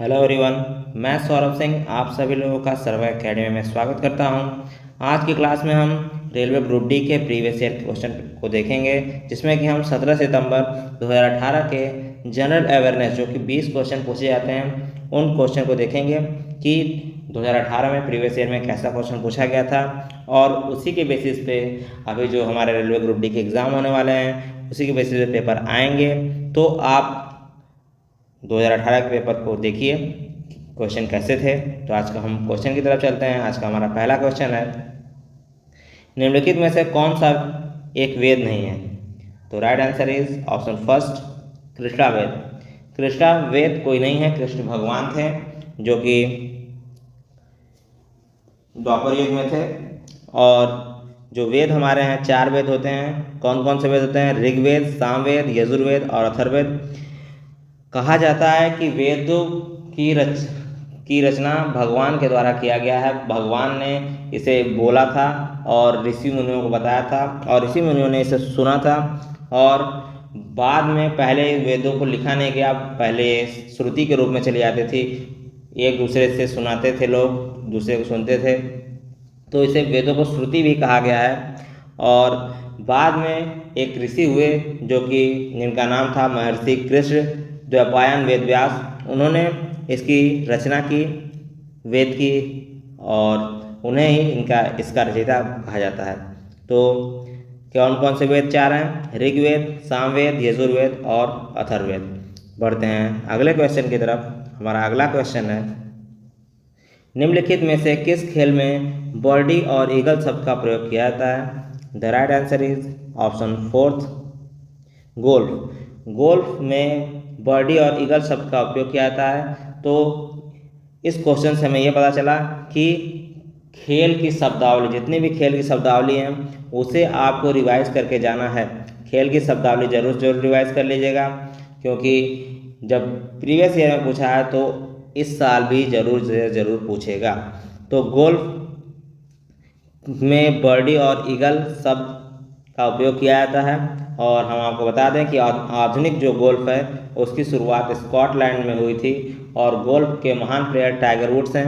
Hello everyone, मैं सौरभ सिंह आप सभी लोगों का सर्वे एकेडमी में स्वागत करता हूं। आज की क्लास में हम रेलवे ग्रुप डी के प्रीवियस ईयर क्वेश्चन को देखेंगे, जिसमें कि हम 17 सितंबर 2018 के जनरल अवेयरनेस जो कि 20 क्वेश्चन पूछे जाते हैं उन क्वेश्चन को देखेंगे कि 2018 में प्रीवियस ईयर में कैसा क्वेश्चन पूछा गया था, और उसी के बेसिस पे अभी जो हमारे रेलवे ग्रुप डी के एग्ज़ाम होने वाले हैं उसी के बेसिस पे पेपर आएंगे। तो आप 2018 के पेपर को देखिए क्वेश्चन कैसे थे। तो आज का हम क्वेश्चन की तरफ चलते हैं। आज का हमारा पहला क्वेश्चन है, निम्नलिखित में से कौन सा एक वेद नहीं है? तो right answer is option first, Krishna वेद। कृष्णा वेद कोई नहीं है, कृष्ण भगवान थे जो कि द्वापर युग में थे। और जो वेद हमारे हैं 4 वेद होते हैं। कौन कौन से वेद होते हैं? ऋग्वेद, सामवेद, यजुर्वेद और अथर्ववेद। कहा जाता है कि वेदों की रचना भगवान के द्वारा किया गया है। भगवान ने इसे बोला था और ऋषि मुनियों को बताया था और ऋषि मुनियों ने इसे सुना था। और बाद में पहले वेदों को लिखा नहीं गया, पहले श्रुति के रूप में चली जाती थी। एक दूसरे से सुनाते थे, लोग दूसरे को सुनते थे, तो इसे वेदों को श्रुति भी कहा गया है। और बाद में एक ऋषि हुए जो कि जिनका नाम था महर्षि कृष्ण द्वैपायन वेद व्यास। उन्होंने इसकी रचना की, वेद की, और उन्हें ही इसका रचयिता कहा जाता है। तो कौन कौन से वेद 4 हैं? ऋग्वेद, सामवेद, यजुर्वेद और अथर्ववेद। बढ़ते हैं अगले क्वेश्चन की तरफ। हमारा अगला क्वेश्चन है, निम्नलिखित में से किस खेल में बर्डी और ईगल शब्द का प्रयोग किया जाता है? The right answer is option fourth, golf. Golf में बर्डी और ईगल शब्द का उपयोग किया जाता है। तो इस क्वेश्चन से हमें यह पता चला कि खेल की शब्दावली, जितनी भी खेल की शब्दावली हैं उसे आपको रिवाइज करके जाना है। खेल की शब्दावली जरूर रिवाइज कर लीजिएगा, क्योंकि जब प्रीवियस ईयर में पूछा है तो इस साल भी जरूर पूछेगा। तो गोल्फ में बर्डी और ईगल शब्द का उपयोग किया जाता है। और हम आपको बता दें कि आधुनिक जो गोल्फ है उसकी शुरुआत स्कॉटलैंड में हुई थी। और गोल्फ के महान प्लेयर टाइगर वुड्स हैं,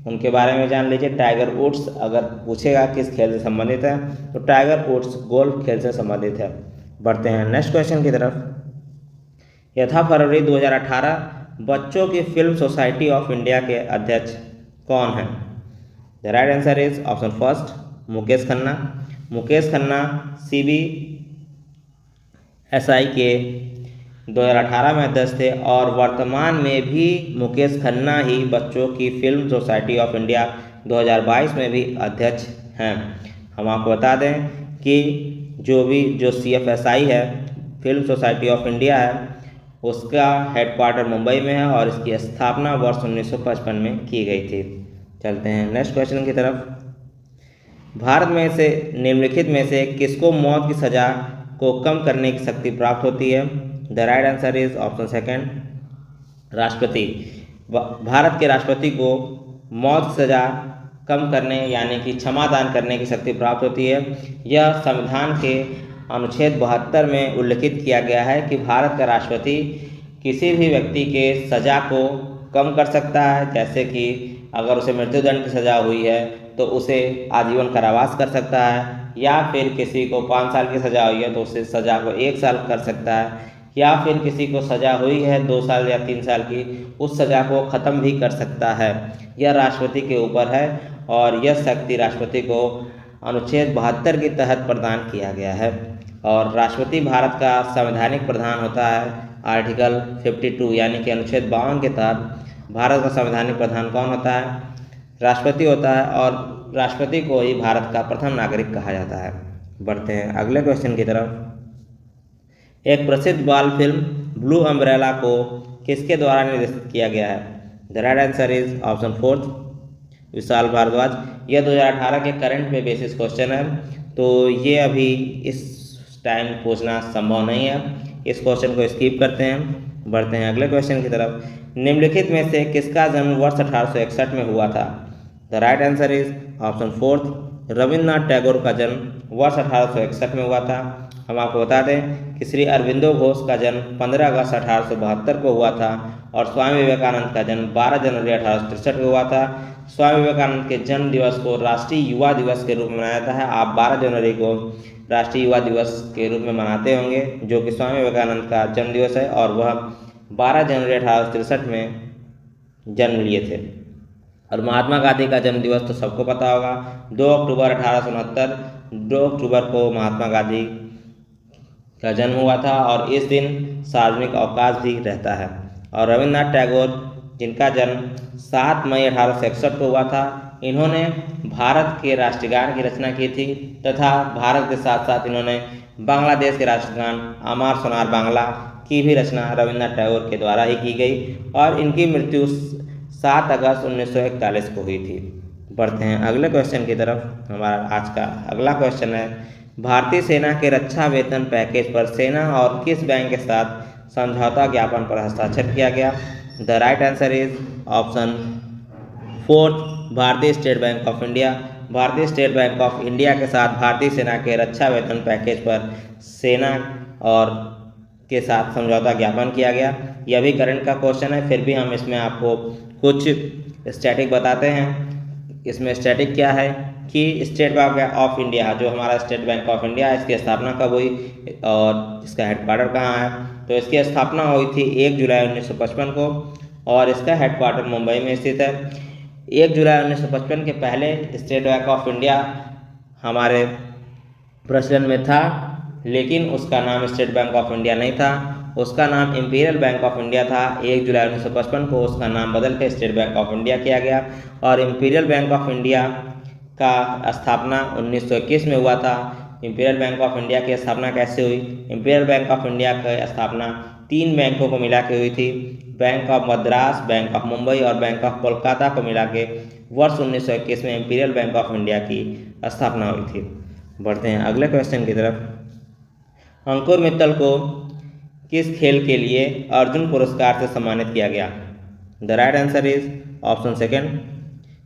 उनके बारे में जान लीजिए। टाइगर वुड्स अगर पूछेगा किस खेल से संबंधित है तो टाइगर वुड्स गोल्फ खेल से संबंधित है। बढ़ते हैं नेक्स्ट क्वेश्चन की तरफ। यथा फरवरी 2018 बच्चों की फिल्म सोसाइटी ऑफ इंडिया के अध्यक्ष कौन हैं? The right answer is option first, Mukesh Khanna. Mukesh Khanna CBSI के 2018 में अध्यक्ष थे, और वर्तमान में भी मुकेश खन्ना ही बच्चों की फिल्म सोसाइटी ऑफ इंडिया 2022 में भी अध्यक्ष हैं। हम आपको बता दें कि जो CFSI है, फिल्म सोसाइटी ऑफ इंडिया है, उसका हेडक्वार्टर मुंबई में है और इसकी स्थापना वर्ष 1955 में की गई थी। चलते हैं नेक्स्ट क्वेश्चन की तरफ। भारत में से निम्नलिखित में से किसको मौत की सज़ा को कम करने की शक्ति प्राप्त होती है? The right answer is option second, राष्ट्रपति। भारत के राष्ट्रपति को मौत की सज़ा कम करने यानी कि क्षमा दान करने की शक्ति प्राप्त होती है। यह संविधान के अनुच्छेद 72 में उल्लिखित किया गया है कि भारत का राष्ट्रपति किसी भी व्यक्ति के सज़ा को कम कर सकता है। जैसे कि अगर उसे मृत्युदंड की सज़ा हुई है तो उसे आजीवन कारावास कर सकता है, या फिर किसी को 5 साल की सज़ा हुई है तो उसे सज़ा को 1 साल कर सकता है, या फिर किसी को सज़ा हुई है 2 साल या 3 साल की, उस सज़ा को ख़त्म भी कर सकता है। यह राष्ट्रपति के ऊपर है और यह शक्ति राष्ट्रपति को अनुच्छेद 72 के तहत प्रदान किया गया है। और राष्ट्रपति भारत का संवैधानिक प्रधान होता है। आर्टिकल 52 यानी कि अनुच्छेद 52 के तहत भारत का संवैधानिक प्रधान कौन होता है? राष्ट्रपति होता है, और राष्ट्रपति को ही भारत का प्रथम नागरिक कहा जाता है। बढ़ते हैं अगले क्वेश्चन की तरफ। एक प्रसिद्ध बाल फिल्म ब्लू अम्ब्रेला को किसके द्वारा निर्देशित किया गया है? The right answer is option fourth, Vishal Bhardwaj. यह 2018 के करंट पे बेसिस क्वेश्चन है, तो ये अभी इस टाइम पूछना संभव नहीं है। इस क्वेश्चन को स्किप करते हैं। बढ़ते हैं अगले क्वेश्चन की तरफ। निम्नलिखित में से किसका जन्म वर्ष 1861 में हुआ था? The right answer is option fourth, Rabindranath Tagore का जन्म वर्ष 1861 में हुआ था। हम आपको बता दें कि श्री अरविंदो घोष का जन्म 15 अगस्त 1872 को हुआ था और स्वामी विवेकानंद का जन्म 12 जनवरी 1863 को हुआ था। स्वामी विवेकानंद के जन्म दिवस को राष्ट्रीय युवा दिवस के रूप में मनाया जाता है। आप 12 जनवरी को राष्ट्रीय युवा दिवस के रूप में मनाते होंगे, जो कि स्वामी विवेकानंद का जन्म दिवस है और वह 12 जनवरी 1863 में जन्म लिए थे। और महात्मा गांधी का जन्म दिवस तो सबको पता होगा, 2 अक्टूबर 1869, 2 अक्टूबर को महात्मा गांधी का जन्म हुआ था और इस दिन सार्वजनिक अवकाश भी रहता है। और रविन्द्रनाथ टैगोर, जिनका जन्म 7 मई 1861 को हुआ था, इन्होंने भारत के राष्ट्रगान की रचना की थी तथा भारत के साथ साथ इन्होंने बांग्लादेश के राष्ट्रगान अमार सोनार बांग्ला की भी रचना रविन्द्रनाथ टैगोर के द्वारा ही की गई और इनकी मृत्यु 7 अगस्त 1941 को हुई थी। बढ़ते हैं अगले क्वेश्चन की तरफ। हमारा आज का अगला क्वेश्चन है, भारतीय सेना के रक्षा वेतन पैकेज पर सेना और किस बैंक के साथ समझौता ज्ञापन पर हस्ताक्षर किया गया? The right answer is option 4, भारतीय स्टेट बैंक ऑफ इंडिया। भारतीय स्टेट बैंक ऑफ इंडिया के साथ भारतीय सेना के रक्षा वेतन पैकेज पर सेना और के साथ समझौता ज्ञापन किया गया। यह भी करंट का क्वेश्चन है, फिर भी हम इसमें आपको कुछ स्टैटिक बताते हैं। इसमें स्टैटिक क्या है कि स्टेट बैंक ऑफ इंडिया, जो हमारा स्टेट बैंक ऑफ इंडिया है, इसकी स्थापना कब हुई और इसका हेडक्वार्टर कहाँ है? तो इसकी स्थापना हुई थी 1 जुलाई 1955 को और इसका हेडक्वार्टर मुंबई में स्थित है। 1 जुलाई 1955 के पहले स्टेट बैंक ऑफ इंडिया हमारे प्रचलन में था, लेकिन उसका नाम स्टेट बैंक ऑफ इंडिया नहीं था, उसका नाम इंपीरियल बैंक ऑफ इंडिया था। 1 जुलाई 1955 को उसका नाम बदल कर स्टेट बैंक ऑफ इंडिया किया गया और इंपीरियल बैंक ऑफ इंडिया का स्थापना 1921 में हुआ था। इंपीरियल बैंक ऑफ इंडिया की स्थापना कैसे हुई? इंपीरियल बैंक ऑफ इंडिया की स्थापना 3 बैंकों को मिला के हुई थी, bank of Madras, bank of Mumbai और बैंक ऑफ कोलकाता को मिला के वर्ष 1921 में इंपीरियल बैंक ऑफ इंडिया की स्थापना हुई थी। बढ़ते हैं अगले क्वेश्चन की तरफ। अंकुर मित्तल को किस खेल के लिए अर्जुन पुरस्कार से सम्मानित किया गया? The right answer is option 2,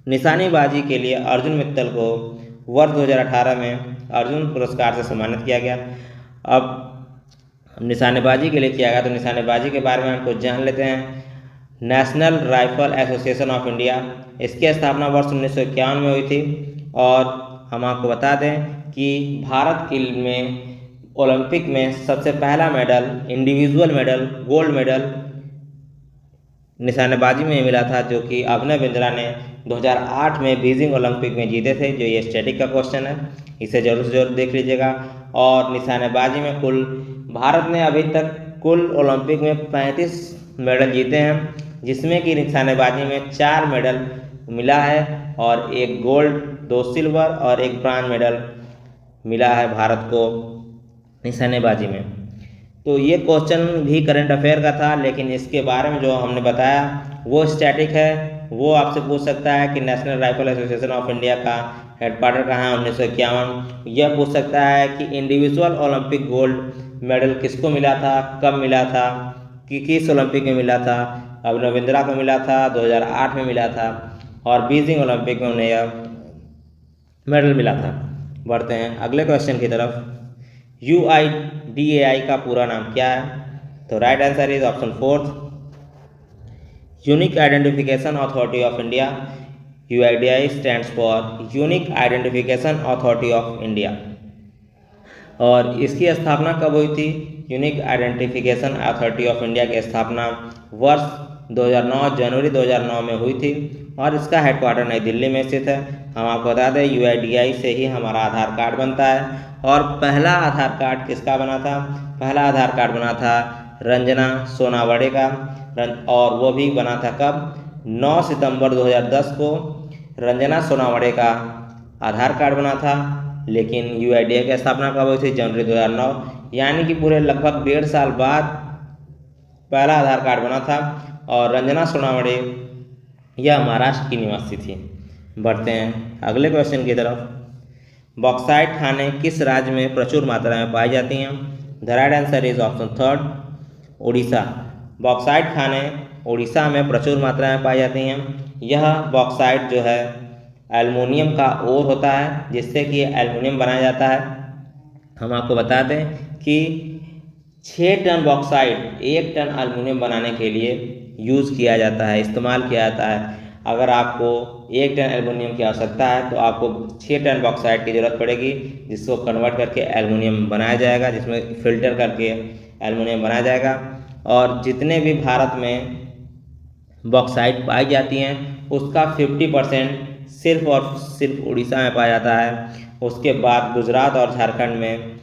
निशानेबाजी के लिए अर्जुन मित्तल को वर्ष 2018 में अर्जुन पुरस्कार से सम्मानित किया गया। अब निशानेबाजी के लिए किया गया, तो निशानेबाजी के बारे में हम कुछ जान लेते हैं। National rifle association of India, इसकी स्थापना वर्ष 1951 में हुई थी और हम आपको बता दें कि भारत के में ओलंपिक में सबसे पहला medal, individual medal, gold medal निशानेबाजी में मिला था, जो कि अभिनव बिंद्रा ने 2008 में बीजिंग ओलंपिक में जीते थे। जो ये स्टैटिक का क्वेश्चन है, इसे जरूर से जरूर देख लीजिएगा। और निशानेबाजी में कुल भारत ने अभी तक कुल ओलंपिक में 35 मेडल जीते हैं, जिसमें कि निशानेबाजी में 4 मेडल मिला है और 1 गोल्ड, 2 सिल्वर और 1 ब्रॉन्ज मेडल मिला है भारत को निशानेबाजी में। तो ये क्वेश्चन भी करंट अफेयर का था, लेकिन इसके बारे में जो हमने बताया वो स्टैटिक है। वो आपसे पूछ सकता है कि national rifle association of India का हेडक्वार्टर कहाँ है 1951। यह पूछ सकता है कि इंडिविजुअल ओलंपिक गोल्ड मेडल किसको मिला था, कब मिला था, कि किस ओलंपिक में मिला था? अभिनव बिंद्रा को मिला था, 2008 में मिला था और बीजिंग ओलंपिक में उन्हें यह मेडल मिला था। बढ़ते हैं अगले क्वेश्चन की तरफ। UIDAI का पूरा नाम क्या है? तो right answer is option 4, unique identification authority of India. UIDAI stands for unique identification authority of India. और इसकी स्थापना कब हुई थी? Unique identification authority of India की स्थापना वर्ष 2009 जनवरी 2009 में हुई थी और इसका हेडक्वार्टर नई दिल्ली में स्थित है। हम आपको बता दें UIDAI से ही हमारा आधार कार्ड बनता है और पहला आधार कार्ड किसका बना था? पहला आधार कार्ड बना था रंजना सोनावड़े का, और वो भी बना था कब? 9 सितंबर 2010 को रंजना सोनावड़े का आधार कार्ड बना था। लेकिन UIDAI की स्थापना कब हुई थी? जनवरी 2009, यानी कि पूरे लगभग 1.5 साल बाद पहला आधार कार्ड बना था और रंजना सोनावड़े यह महाराष्ट्र की निवासी थी। बढ़ते हैं अगले क्वेश्चन की तरफ। बॉक्साइट खानें किस राज्य में प्रचुर मात्रा में पाई जाती हैं? The right answer is option 3, Orissa. Bauxite खानें उड़ीसा में प्रचुर मात्रा में पाई जाती हैं। यह बॉक्साइट जो है एल्युमिनियम का ओर होता है, जिससे कि एल्युमिनियम बनाया जाता है। हम आपको बता दें कि 6 टन बॉक्साइट 1 टन एल्युमिनियम बनाने के लिए यूज़ किया जाता है, इस्तेमाल किया जाता है। अगर आपको 1 टन एल्युमिनियम की आवश्यकता है तो आपको 6 टन बॉक्साइट की ज़रूरत पड़ेगी, जिसको कन्वर्ट करके एल्युमिनियम बनाया जाएगा, जिसमें फ़िल्टर करके एल्युमिनियम बनाया जाएगा। और जितने भी भारत में बॉक्साइट पाई जाती हैं उसका 50% सिर्फ और सिर्फ उड़ीसा में पाया जाता है। उसके बाद गुजरात और झारखंड में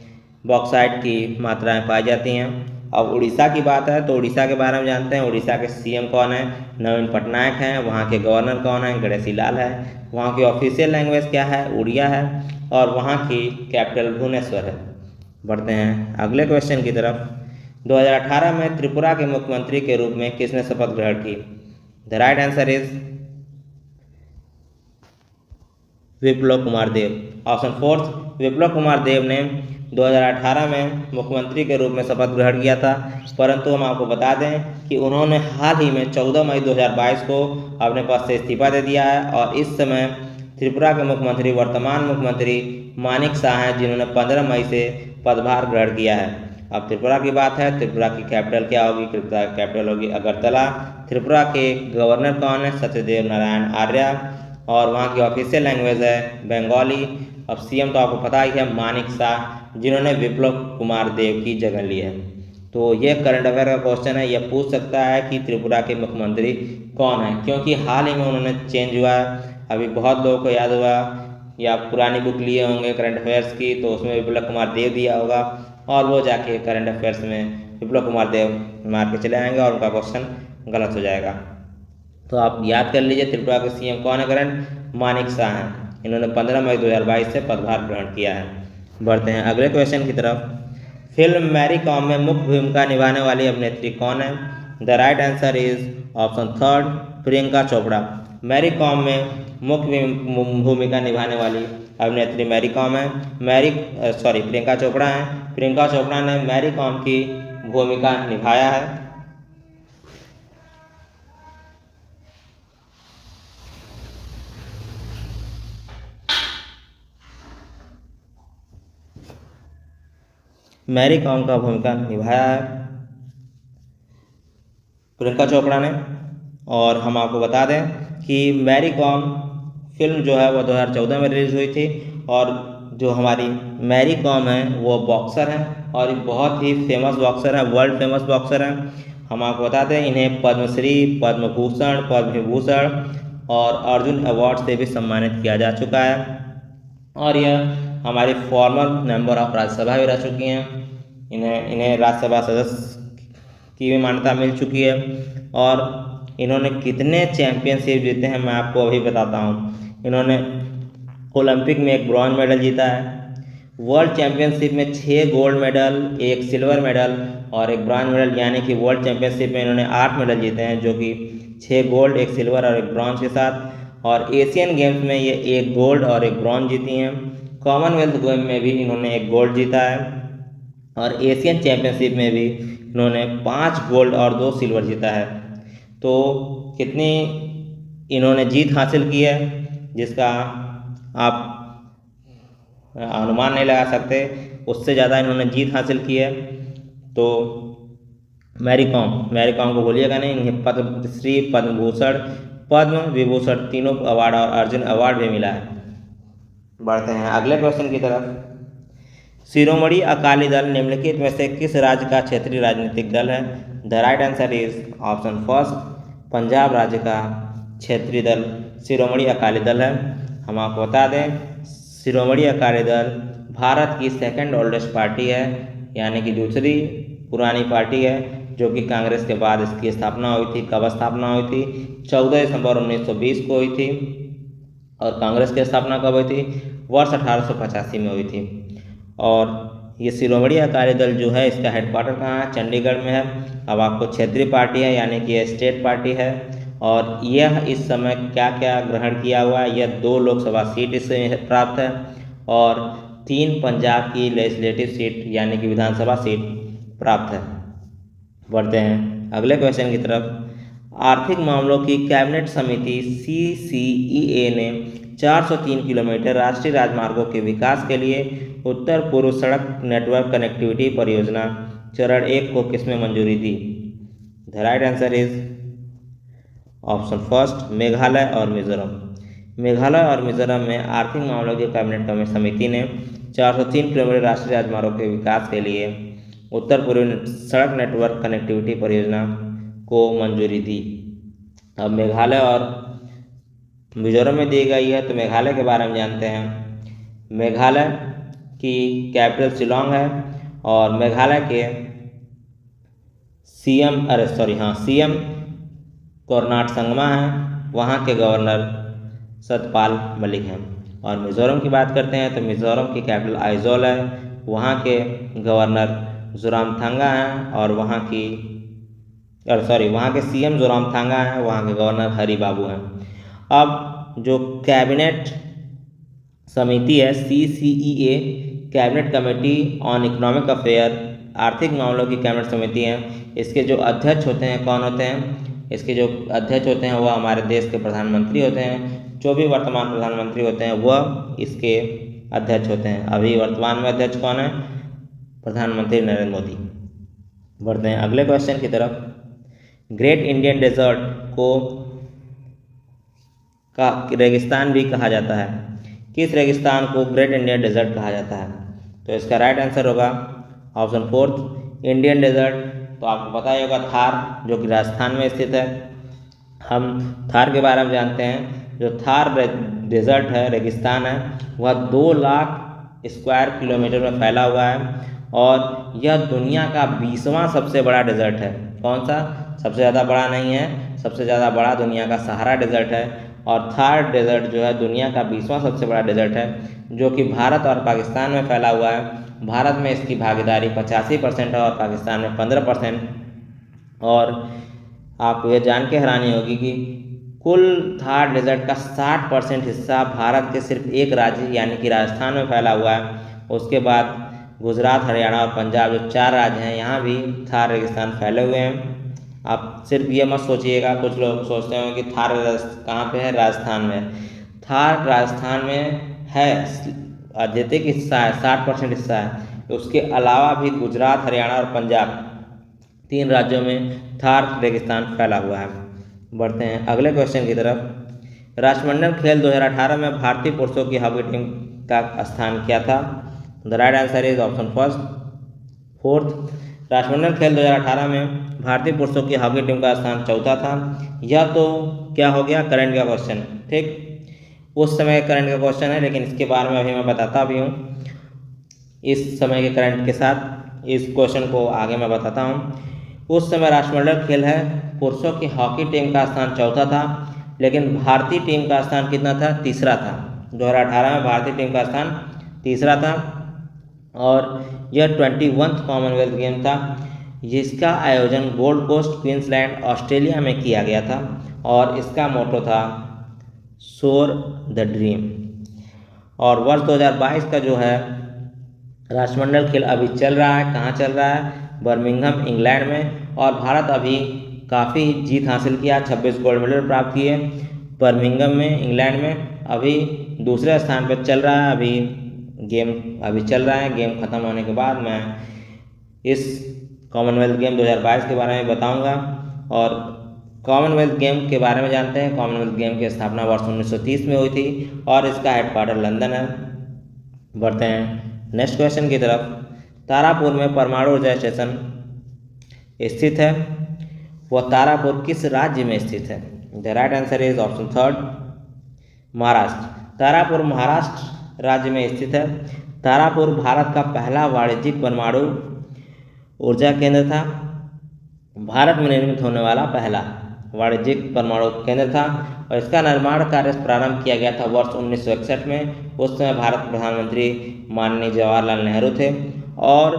बॉक्साइट की मात्राएं पाई जाती हैं। अब उड़ीसा की बात है तो उड़ीसा के बारे में जानते हैं। उड़ीसा के सीएम कौन है? नवीन पटनायक हैं। वहाँ के गवर्नर कौन है? गणेशी लाल है। वहाँ की ऑफिशियल लैंग्वेज क्या है? उड़िया है। और वहाँ की कैपिटल भुवनेश्वर है। बढ़ते हैं अगले क्वेश्चन की तरफ। 2018 में त्रिपुरा के मुख्यमंत्री के रूप में किसने शपथ ग्रहण की? The right answer is Biplab Kumar Deb. Option fourth, Biplab Kumar Deb ने 2018 में मुख्यमंत्री के रूप में शपथ ग्रहण किया था। परंतु हम आपको बता दें कि उन्होंने हाल ही में 14 मई 2022 को अपने पद से इस्तीफा दे दिया है। और इस समय त्रिपुरा के मुख्यमंत्री वर्तमान मुख्यमंत्री मानिक शाह हैं, जिन्होंने 15 मई से पदभार ग्रहण किया है। अब त्रिपुरा की बात है। त्रिपुरा की कैपिटल क्या होगी? त्रिपुरा की कैपिटल होगी अगरतला। त्रिपुरा के गवर्नर कौन है? सत्यदेव नारायण आर्य। और वहाँ की ऑफिशियल लैंग्वेज है बंगाली। अब सीएम तो आपको पता ही है मानिक शाह, जिन्होंने विप्लव कुमार देव की जगह ली है। तो ये करंट अफेयर का क्वेश्चन है। यह पूछ सकता है कि त्रिपुरा के मुख्यमंत्री कौन है, क्योंकि हाल ही में उन्होंने चेंज हुआ है। अभी बहुत लोगों को याद हुआ या पुरानी बुक लिए होंगे करंट अफेयर्स की, तो उसमें विप्लव कुमार देव दिया होगा और वो जाके करंट अफेयर्स में विप्लव कुमार देव मार के चले आएंगे और उनका क्वेश्चन गलत हो जाएगा। तो आप याद कर लीजिए त्रिपुरा के सीएम कौन है करंट? मानिक शाह हैं। इन्होंने 15 मई 2022 से पदभार ग्रहण किया है। बढ़ते हैं अगले क्वेश्चन की तरफ। फिल्म मैरी कॉम में मुख्य भूमिका निभाने वाली अभिनेत्री कौन है? The right answer is option third, Priyanka Chopra. Mary Kom में मुख्य भूमिका निभाने वाली अभिनेत्री मैरी कॉम है। प्रियंका चोपड़ा है। प्रियंका चोपड़ा ने मैरी कॉम की भूमिका निभाया है। मैरी कॉम का भूमिका निभाया है प्रियंका चोपड़ा ने। और हम आपको बता दें कि मैरी कॉम फिल्म जो है वो 2014 में रिलीज हुई थी। और जो हमारी मैरी कॉम है वो बॉक्सर हैं और बहुत ही फेमस बॉक्सर हैं, वर्ल्ड फेमस बॉक्सर हैं। हम आपको बता दें इन्हें पद्मश्री, पद्म भूषण, पद्म विभूषण और अर्जुन अवार्ड से भी सम्मानित किया जा चुका है। और यह हमारी फॉर्मर मेंबर ऑफ राज्यसभा भी रह चुकी हैं। इन्हें राज्यसभा सदस्य की भी मान्यता मिल चुकी है। और इन्होंने कितने चैंपियनशिप जीते हैं मैं आपको अभी बताता हूँ। इन्होंने ओलंपिक में 1 ब्रॉन्ज मेडल जीता है, वर्ल्ड चैंपियनशिप में 6 गोल्ड मेडल, 1 सिल्वर मेडल और 1 ब्रॉन्ज मेडल, यानी कि वर्ल्ड चैंपियनशिप में इन्होंने 8 मेडल जीते हैं, जो कि 6 गोल्ड, 1 सिल्वर और 1 ब्रॉन्ज के साथ। और एशियन गेम्स में ये 1 गोल्ड और 1 ब्रॉन्ज जीती हैं। कॉमनवेल्थ गेम में भी इन्होंने 1 गोल्ड जीता है। और एशियन चैंपियनशिप में भी इन्होंने 5 गोल्ड और 2 सिल्वर जीता है। तो कितनी इन्होंने जीत हासिल की है जिसका आप अनुमान नहीं लगा सकते, उससे ज़्यादा इन्होंने जीत हासिल की है। तो मैरी कॉम को भूलिएगा नहीं। इन्हें पद्मश्री, पद्म भूषण, पद्म विभूषण तीनों अवार्ड और अर्जुन अवार्ड भी मिला है। बढ़ते हैं अगले क्वेश्चन की तरफ। शिरोमणि अकाली दल निम्नलिखित में से किस राज्य का क्षेत्रीय राजनीतिक दल है? The right answer is option first, Punjab राज्य का क्षेत्रीय दल शिरोमणि अकाली दल है। हम आपको बता दें शिरोमणि अकाली दल भारत की 2nd ओल्डेस्ट पार्टी है, यानी कि दूसरी पुरानी पार्टी है, जो कि कांग्रेस के बाद इसकी स्थापना हुई थी। कब स्थापना हुई थी? 14 दिसंबर 1920 को हुई थी। और कांग्रेस की स्थापना कब हुई थी? वर्ष 1885 में हुई थी। और ये शिरोमणि अकाली दल जो है इसका हेडक्वार्टर कहाँ है? चंडीगढ़ में है। अब आपको क्षेत्रीय पार्टी है, यानी कि ये स्टेट पार्टी है। और यह इस समय क्या क्या ग्रहण किया हुआ है? यह 2 लोकसभा सीट इससे प्राप्त है और 3 पंजाब की लेजिस्लेटिव सीट यानी कि विधानसभा सीट प्राप्त है। बढ़ते हैं अगले क्वेश्चन की तरफ। आर्थिक मामलों की कैबिनेट समिति CCEA ने 403 किलोमीटर राष्ट्रीय राजमार्गों के विकास के लिए उत्तर पूर्व सड़क नेटवर्क कनेक्टिविटी परियोजना चरण 1 को किसमें मंजूरी दी? The right answer is option first, Meghalaya और मिजोरम। मेघालय और मिजोरम में आर्थिक मामलों की कैबिनेट कमेटी समिति ने 403 किलोमीटर राष्ट्रीय राजमार्गों के विकास के लिए उत्तर पूर्वी सड़क नेटवर्क कनेक्टिविटी परियोजना को मंजूरी दी। अब मेघालय और मिजोरम में दी गई है, तो मेघालय के बारे में जानते हैं। मेघालय की कैपिटल शिलोंग है और मेघालय के सीएम कोरनाट संगमा हैं, वहाँ के गवर्नर सतपाल मलिक हैं। और मिजोरम की बात करते हैं तो मिजोरम की कैपिटल आइजोल है, वहाँ के गवर्नर जोरामथांगा हैं और वहाँ के सीएम जोरामथांगा हैं, वहाँ के गवर्नर हरि बाबू हैं। अब जो कैबिनेट समिति है CCEA, cabinet committee on economic affair, आर्थिक मामलों की कैबिनेट समिति है, इसके जो अध्यक्ष होते हैं कौन होते हैं? इसके जो अध्यक्ष होते हैं वह हमारे देश के प्रधानमंत्री होते हैं। जो भी वर्तमान प्रधानमंत्री होते हैं वह इसके अध्यक्ष होते हैं। अभी वर्तमान में अध्यक्ष कौन है? प्रधानमंत्री नरेंद्र मोदी। बढ़ते हैं अगले क्वेश्चन की तरफ। ग्रेट इंडियन डेजर्ट को का रेगिस्तान भी कहा जाता है। किस रेगिस्तान को ग्रेट इंडियन डेजर्ट कहा जाता है? तो इसका राइट आंसर होगा ऑप्शन फोर्थ, इंडियन डेजर्ट। तो आपको पता ही होगा थार, जो कि राजस्थान में स्थित है। हम थार के बारे में जानते हैं। जो थार डेजर्ट है, रेगिस्तान है, वह 2 लाख स्क्वायर किलोमीटर में फैला हुआ है और यह दुनिया का 20वां सबसे बड़ा डेजर्ट है। कौन सा? सबसे ज़्यादा बड़ा नहीं है, सबसे ज़्यादा बड़ा दुनिया का सहारा डेजर्ट है। और थार डेजर्ट जो है दुनिया का 20वां सबसे बड़ा डेजर्ट है, जो कि भारत और पाकिस्तान में फैला हुआ है। भारत में इसकी भागीदारी 85% है और पाकिस्तान में 15%। और आपको यह जान के हैरानी होगी कि कुल थार डेजर्ट का 60% हिस्सा भारत के सिर्फ एक राज्य यानी कि राजस्थान में फैला हुआ है। उसके बाद गुजरात, हरियाणा और पंजाब, जो 4 राज्य हैं, यहाँ भी थार रेगिस्तान फैले हुए हैं। आप सिर्फ ये मत सोचिएगा, कुछ लोग सोचते हैं कि थार कहाँ पे है? राजस्थान में। थार राजस्थान में है, अधिक हिस्सा है, 60% हिस्सा है। उसके अलावा भी गुजरात, हरियाणा और पंजाब 3 राज्यों में थार रेगिस्तान फैला हुआ है। बढ़ते हैं अगले क्वेश्चन की तरफ। राष्ट्रमंडल खेल 2018 में भारतीय पुरुषों की हॉकी टीम का स्थान क्या था? The right answer is option fourth. राष्ट्रमंडल खेल 2018 में भारतीय पुरुषों की हॉकी टीम का स्थान चौथा था। यह तो क्या हो गया? करंट का क्वेश्चन, ठीक, उस समय करंट का क्वेश्चन है, लेकिन इसके बारे में अभी मैं बताता भी हूँ। इस समय के करंट के साथ इस क्वेश्चन को आगे मैं बताता हूँ। उस समय राष्ट्रमंडल खेल है, पुरुषों की हॉकी टीम का स्थान चौथा था, लेकिन भारतीय टीम का स्थान कितना था? तीसरा था। 2018 में भारतीय टीम का स्थान तीसरा था और यह 21वां कॉमनवेल्थ गेम था, जिसका आयोजन गोल्ड कोस्ट, क्वींसलैंड, ऑस्ट्रेलिया में किया गया था और इसका मोटो था सोर द ड्रीम। और वर्ष 2022 का जो है राष्ट्रमंडल खेल अभी चल रहा है। कहाँ चल रहा है? बर्मिंघम, इंग्लैंड में। और भारत अभी काफ़ी जीत हासिल किया, 26 गोल्ड मेडल प्राप्त किए। बर्मिंघम में, इंग्लैंड में अभी दूसरे स्थान पर चल रहा है। अभी गेम चल रहा है। गेम ख़त्म होने के बाद मैं इस कॉमनवेल्थ गेम 2022 के बारे में बताऊंगा। और कॉमनवेल्थ गेम के बारे में जानते हैं। कॉमनवेल्थ गेम की स्थापना वर्ष 1930 में हुई थी और इसका हेडक्वार्टर लंदन है। बढ़ते हैं नेक्स्ट क्वेश्चन की तरफ। तारापुर में परमाणु ऊर्जा स्टेशन स्थित है, वह तारापुर किस राज्य में स्थित है? The right answer is option third, Maharashtra. Tarapur Maharashtra राज्य में स्थित है। तारापुर भारत का पहला वाणिज्यिक परमाणु ऊर्जा केंद्र था। भारत में निर्मित होने वाला पहला वाणिज्यिक परमाणु केंद्र था और इसका निर्माण कार्य प्रारंभ किया गया था वर्ष 1961 में। उस समय भारत के प्रधानमंत्री माननीय जवाहरलाल नेहरू थे और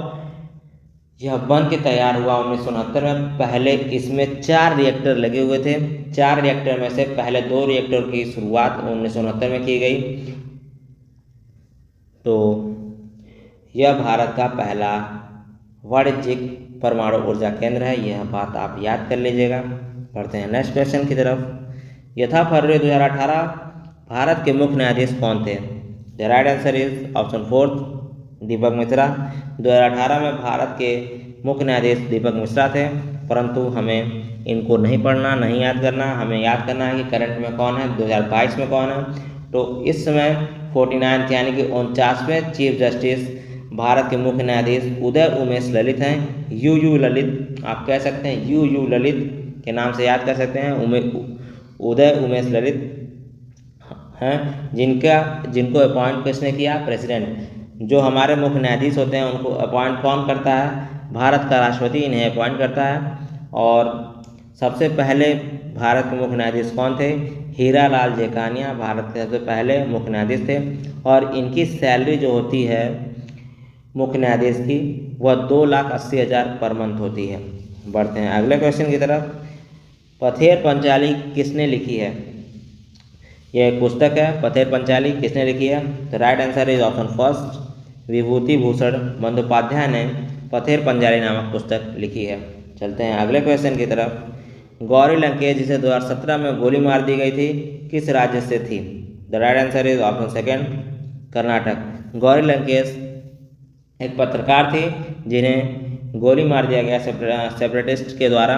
यह बन के तैयार हुआ 1969 में। पहले इसमें 4 रिएक्टर लगे हुए थे। 4 रिएक्टर में से पहले 2 रिएक्टर की शुरुआत 1969 में की गई। तो यह भारत का पहला वाणिज्यिक परमाणु ऊर्जा केंद्र है, यह बात आप याद कर लीजिएगा। बढ़ते हैं नेक्स्ट क्वेश्चन की तरफ। यथा फरवरी 2018 भारत के मुख्य न्यायाधीश कौन थे? The right answer is option fourth, Deepak Mishra. 2018 में भारत के मुख्य न्यायाधीश दीपक मिश्रा थे, परंतु हमें इनको नहीं पढ़ना, नहीं याद करना, हमें याद करना है कि करंट में कौन है, 2022 में कौन है। तो इस समय 49 यानी कि 49वें चीफ जस्टिस भारत के मुख्य न्यायाधीश उदय उमेश ललित हैं। यू ललित आप कह सकते हैं, यू ललित के नाम से याद कर सकते हैं। उदय उमेश ललित हैं, जिनको अपॉइंट किसने किया, प्रेसिडेंट। जो हमारे मुख्य न्यायाधीश होते हैं उनको अपॉइंट कौन करता है, भारत का राष्ट्रपति इन्हें अपॉइंट करता है। और सबसे पहले भारत के मुख्य न्यायाधीश कौन थे, हीरा लाल जेकानिया भारत के सबसे पहले मुख्य न्यायाधीश थे। और इनकी सैलरी जो होती है मुख्य न्यायाधीश की, वह 2,80,000 पर मंथ होती है। बढ़ते हैं अगले क्वेश्चन की तरफ। पथेर पंचाली किसने लिखी है, यह एक पुस्तक है। पथेर पंचाली किसने लिखी है, तो right answer is option first, Bibhuti Bhushan Bandyopadhyay ने पथेर पंचाली नामक पुस्तक लिखी है। चलते हैं अगले क्वेश्चन की तरफ। गौरी लंकेश जिसे 2017 में गोली मार दी गई थी, किस राज्य से थी, the right answer is option second, Karnataka. Gauri Lankesh एक पत्रकार थी जिन्हें गोली मार दिया गया सेपरेटिस्ट के द्वारा।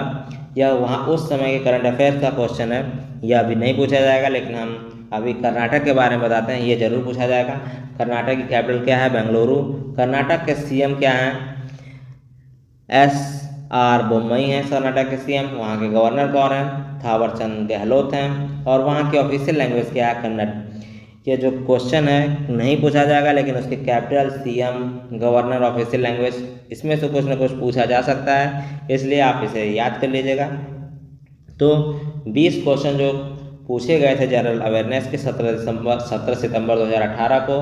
यह वहाँ उस समय के करंट अफेयर्स का क्वेश्चन है, यह अभी नहीं पूछा जाएगा, लेकिन हम अभी कर्नाटक के बारे में बताते हैं, ये जरूर पूछा जाएगा। कर्नाटक की कैपिटल क्या है, बेंगलुरु। कर्नाटक के सीएम क्या हैं, SR बोम्मई हैं कर्नाटक के सीएम। वहाँ के गवर्नर कौन हैं, थावरचंद गहलोत हैं। और वहाँ की ऑफिशियल लैंग्वेज क्या है, कन्नड़। ये जो क्वेश्चन है नहीं पूछा जाएगा, लेकिन उसके capital, CM, governor, official language, इसमें से कुछ ना कुछ पूछा जा सकता है, इसलिए आप इसे याद कर लीजिएगा। तो 20 क्वेश्चन जो पूछे गए थे जनरल अवेयरनेस के 17 सितंबर 2018 को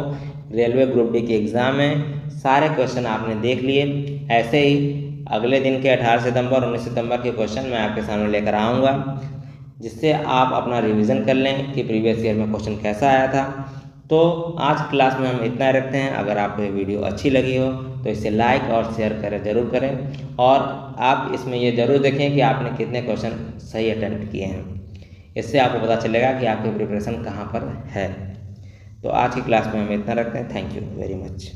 रेलवे ग्रुप डी के एग्ज़ाम में, सारे क्वेश्चन आपने देख लिए। ऐसे ही अगले दिन के 18 सितंबर 19 सितंबर के क्वेश्चन मैं आपके सामने लेकर आऊँगा, जिससे आप अपना रिवीजन कर लें कि प्रीवियस ईयर में क्वेश्चन कैसा आया था। तो आज क्लास में हम इतना रखते हैं। अगर आपको ये वीडियो अच्छी लगी हो तो इसे लाइक और शेयर करें, ज़रूर करें। और आप इसमें ये ज़रूर देखें कि आपने कितने क्वेश्चन सही अटेम्प्ट किए हैं, इससे आपको पता चलेगा कि आपकी प्रिपरेशन कहाँ पर है। तो आज की क्लास में हम इतना रखते हैं। Thank you very much.